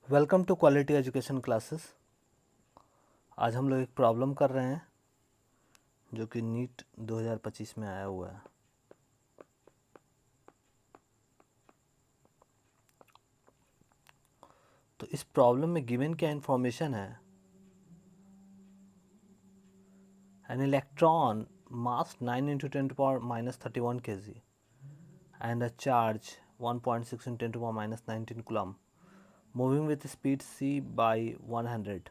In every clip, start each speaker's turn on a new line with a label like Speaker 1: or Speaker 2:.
Speaker 1: Welcome to quality education classes. आज हम लोग एक प्रॉब्लम कर रहे हैं जो कि नीट 2025 में आया हुआ है। तो इस प्रॉब्लम में गिवन क्या इन्फॉर्मेशन है, an electron mass 9 × 10⁻³ kg and a charge 1.6 × 10⁻19 coulomb moving with speed c by 100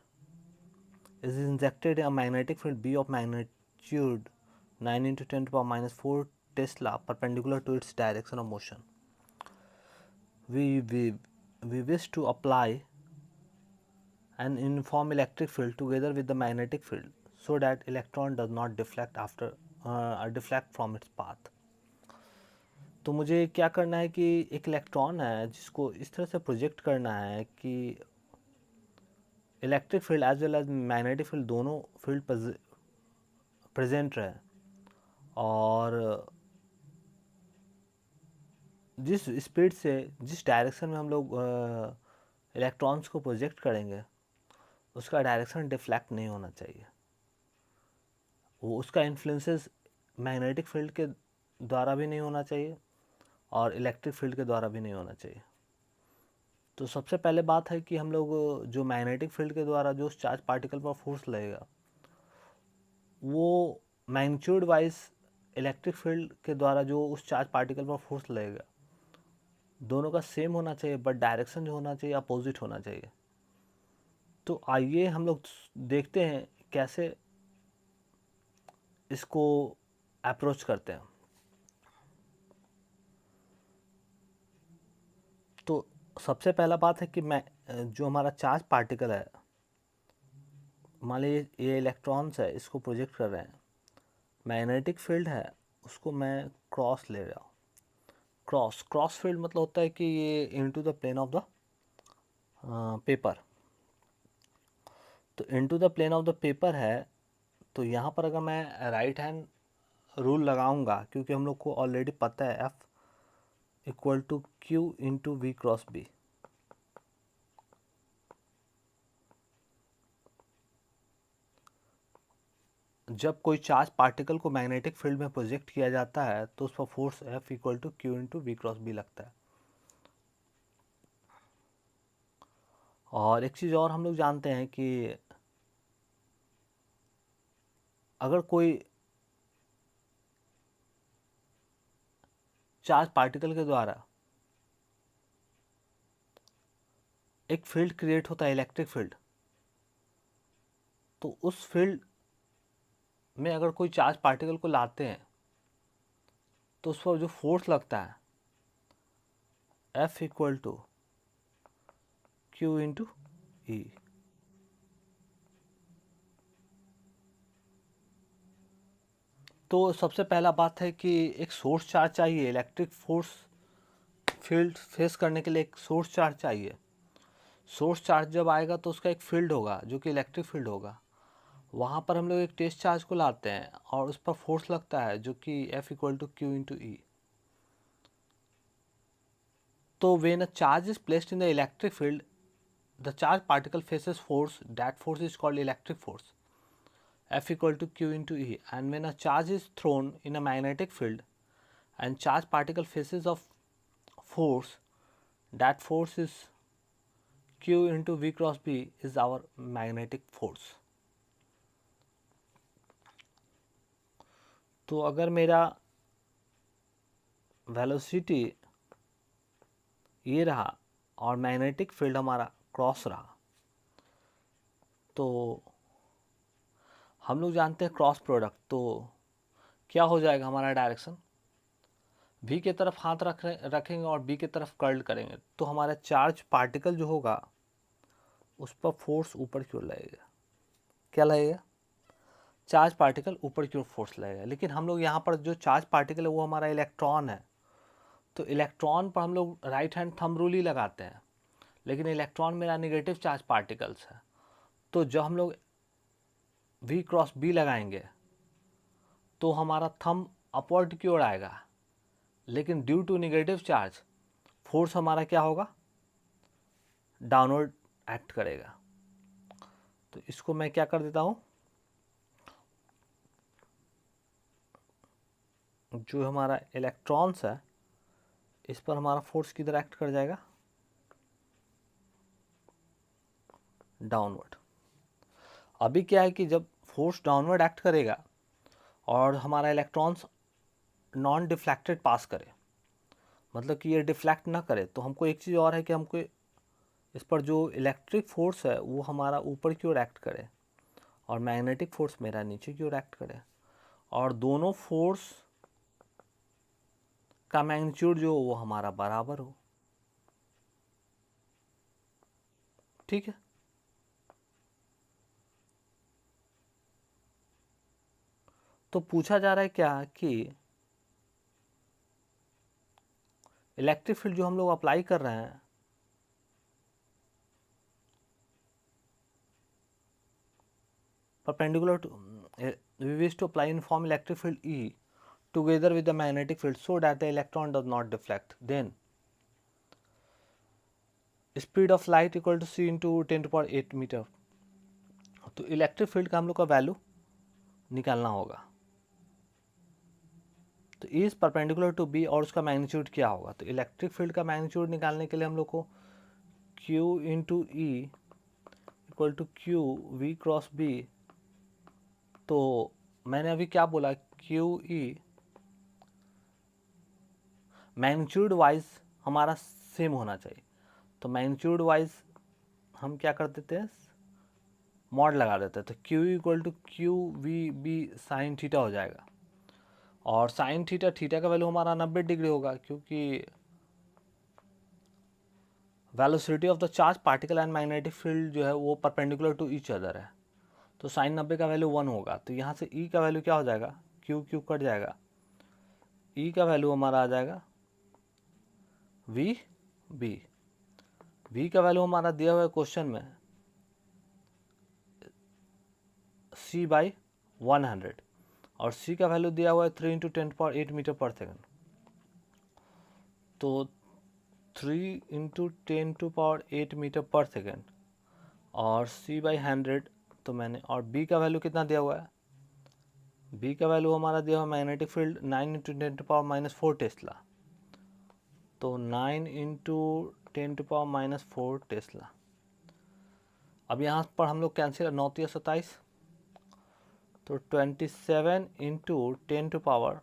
Speaker 1: is injected a magnetic field B of magnitude 9 × 10⁻⁴ Tesla perpendicular to its direction of motion. We wish to apply an uniform electric field together with the magnetic field so that electron does not deflect from its path. तो मुझे क्या करना है कि एक electron है जिसको इस तरह से प्रोजेक्ट करना है कि electric field as well as magnetic field दोनों फील्ड प्रेजेंट रहे, और जिस स्पीड से जिस डायरेक्शन में हम लोग इलेक्ट्रॉन्स को प्रोजेक्ट करेंगे उसका डायरेक्शन डिफ्लेक्ट नहीं होना चाहिए। वो उसका इन्फ्लुएंसेस मैग्नेटिक फील्ड के द्वारा भी नहीं होना चाहिए और इलेक्ट्रिक फील्ड के द्वारा भी नहीं होना चाहिए। तो सबसे पहले बात है कि हम लोग जो मैग्नेटिक फील्ड के द्वारा जो उस चार्ज पार्टिकल पर फोर्स लगेगा वो मैग्नीट्यूड वाइज इलेक्ट्रिक फील्ड के द्वारा जो उस चार्ज पार्टिकल पर फोर्स लगेगा दोनों का सेम होना चाहिए, बट डायरेक्शन जो होना चाहिए अपोजिट होना चाहिए। तो आइए हम लोग देखते हैं कैसे इसको अप्रोच करते हैं। तो सबसे पहला बात है कि मैं जो हमारा चार्ज पार्टिकल है, मान लीजिए ये इलेक्ट्रॉन्स है, इसको प्रोजेक्ट कर रहे हैं, मैग्नेटिक फील्ड है उसको मैं क्रॉस ले रहा हूँ। क्रॉस फील्ड मतलब होता है कि ये into the plane of the paper. तो into the plane of the paper है, तो यहाँ पर अगर मैं राइट हैंड रूल लगाऊंगा, क्योंकि हम लोग को ऑलरेडी पता है F equal to Q into V cross B। जब कोई चार्ज पार्टिकल को मैग्नेटिक फील्ड में प्रोजेक्ट किया जाता है तो उस पर force F equal to Q into V cross B लगता है। और एक चीज़ और हम लोग जानते हैं कि अगर कोई चार्ज पार्टिकल के द्वारा एक फील्ड क्रिएट होता है, इलेक्ट्रिक फील्ड, तो उस फील्ड में अगर कोई चार्ज पार्टिकल को लाते हैं तो उस पर जो फोर्स लगता है F equal to Q into E। तो सबसे पहला बात है कि एक सोर्स चार्ज चाहिए, इलेक्ट्रिक फोर्स फील्ड फेस करने के लिए एक सोर्स चार्ज चाहिए। सोर्स चार्ज जब आएगा तो उसका एक फील्ड होगा जो कि इलेक्ट्रिक फील्ड होगा। वहाँ पर हम लोग एक टेस्ट चार्ज को लाते हैं और उस पर फोर्स लगता है जो कि F equal to Q into E। तो when a charge is placed in the electric field the charge particle faces force, that force is called electric force F equal to Q into E, and when a charge is thrown in a magnetic field and charge particle faces of force, that force is Q into V cross B is our magnetic force। तो अगर मेरा velocity ये रहा और magnetic field हमारा cross रहा, तो हम लोग जानते हैं क्रॉस प्रोडक्ट, तो क्या हो जाएगा हमारा डायरेक्शन, V की तरफ हाथ रखेंगे और B की तरफ कर्ल करेंगे तो हमारा चार्ज पार्टिकल जो होगा उस पर फोर्स ऊपर की ओर लगेगा। क्या लगेगा? चार्ज पार्टिकल ऊपर की ओर फोर्स लगेगा। लेकिन हम लोग यहाँ पर जो चार्ज पार्टिकल है वो हमारा इलेक्ट्रॉन है, तो इलेक्ट्रॉन पर हम लोग राइट हैंड थंब रूल ही लगाते हैं, लेकिन इलेक्ट्रॉन मेरा नेगेटिव चार्ज पार्टिकल्स है। तो जब हम लोग V क्रॉस B लगाएंगे तो हमारा थंब अपवर्ड की ओर आएगा, लेकिन due to negative charge force हमारा क्या होगा, डाउनवर्ड एक्ट करेगा। तो इसको मैं क्या कर देता हूँ, जो हमारा इलेक्ट्रॉन्स है इस पर हमारा फोर्स किधर एक्ट कर जाएगा, डाउनवर्ड। अभी क्या है कि जब फोर्स डाउनवर्ड एक्ट करेगा और हमारा इलेक्ट्रॉन्स नॉन डिफ्लेक्टेड पास करे, मतलब कि ये डिफ्लेक्ट ना करे, तो हमको एक चीज़ और है कि हमको इस पर जो इलेक्ट्रिक फोर्स है वो हमारा ऊपर की ओर एक्ट करे और मैग्नेटिक फोर्स मेरा नीचे की ओर एक्ट करे, और दोनों फोर्स का मैग्नीट्यूड जो वो हमारा बराबर हो। ठीक है, तो पूछा जा रहा है क्या कि इलेक्ट्रिक फील्ड जो हम लोग अप्लाई कर रहे हैं perpendicular to we wish to apply uniform electric field E together with the magnetic field so that the electron does not deflect, then speed of light equal to c into 10 to power 8 metre. तो electric field का हम लोग का value निकालना होगा। तो is perpendicular to be और उसका मैग्नीट्यूड क्या होगा। तो इलेक्ट्रिक फील्ड का मैग्नीट्यूड निकालने के लिए हम लोग को Q into E equal to Q V cross B. तो मैंने अभी क्या बोला, क्यू ई मैग्नीट्यूड वाइज हमारा सेम होना चाहिए। तो मैग्नीट्यूड वाइज हम क्या कर देते हैं, मॉड लगा देते हैं। तो Q equal to Q V B sine theta हो जाएगा, और साइन थीटा, थीटा का वैल्यू हमारा 90 डिग्री होगा, क्योंकि velocity of the charge particle and magnetic field जो है वो परपेंडिकुलर टू ईच अदर है। तो साइन 90 का वैल्यू 1 होगा। तो यहाँ से ई का वैल्यू क्या हो जाएगा, क्यू क्यू कट जाएगा, ई का वैल्यू हमारा आ जाएगा वी बी। वी का वैल्यू हमारा दिया हुआ है क्वेश्चन में c बाई 100, और c का वैल्यू दिया हुआ है 3 इंटू 10⁸ मीटर पर सेकेंड। तो 3 इंटू 10⁸ मीटर पर सेकेंड और c बाई 100। तो मैंने, और b का वैल्यू कितना दिया हुआ है, b का वैल्यू हमारा दिया हुआ मैग्नेटिक फील्ड 9 इंटू 10⁻⁻4 टेस्ला। तो 9 इंटू 10⁻⁻4 टेस्ला। अब यहाँ पर हम लोग कैंसिल, 9 या 27, तो 27 इंटू 10⁻²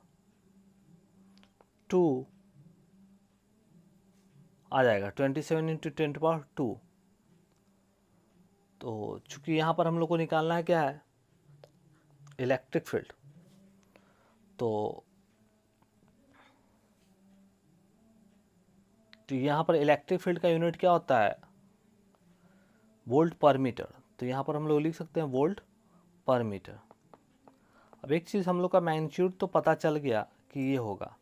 Speaker 1: आ जाएगा, 27 इंटू 10⁻²। तो चूंकि यहाँ पर हम लोग को निकालना है क्या है, इलेक्ट्रिक फील्ड, तो यहाँ पर इलेक्ट्रिक फील्ड का यूनिट क्या होता है, वोल्ट पर मीटर। तो यहाँ पर हम लोग लिख सकते हैं वोल्ट पर मीटर। अब एक चीज़ हम लोग का मैग्नीट्यूड तो पता चल गया कि ये होगा,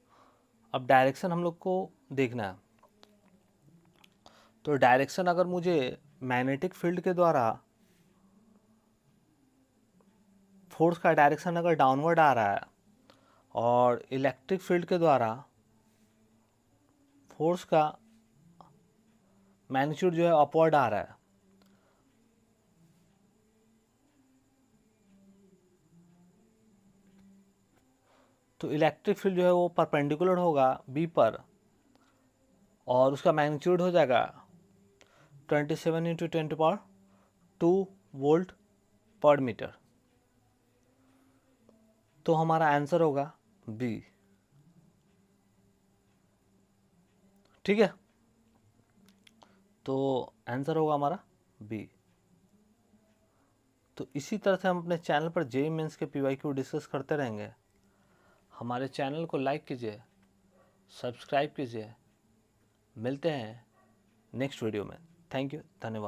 Speaker 1: अब डायरेक्शन हम लोग को देखना है। तो डायरेक्शन अगर मुझे मैग्नेटिक फील्ड के द्वारा फोर्स का डायरेक्शन अगर डाउनवर्ड आ रहा है और इलेक्ट्रिक फील्ड के द्वारा फोर्स का मैग्नीट्यूड जो है अपवर्ड आ रहा है, तो इलेक्ट्रिक फील्ड जो है वो परपेंडिकुलर होगा बी पर, और उसका मैग्नीट्यूड हो जाएगा 27 इंटू 10⁻² वोल्ट पर मीटर। तो हमारा आंसर होगा बी। ठीक है, तो आंसर होगा हमारा बी। तो इसी तरह से हम अपने चैनल पर जेईई मेंस के PYQ डिस्कस करते रहेंगे। हमारे चैनल को लाइक कीजिए, सब्सक्राइब कीजिए। मिलते हैं नेक्स्ट वीडियो में। थैंक यू, धन्यवाद।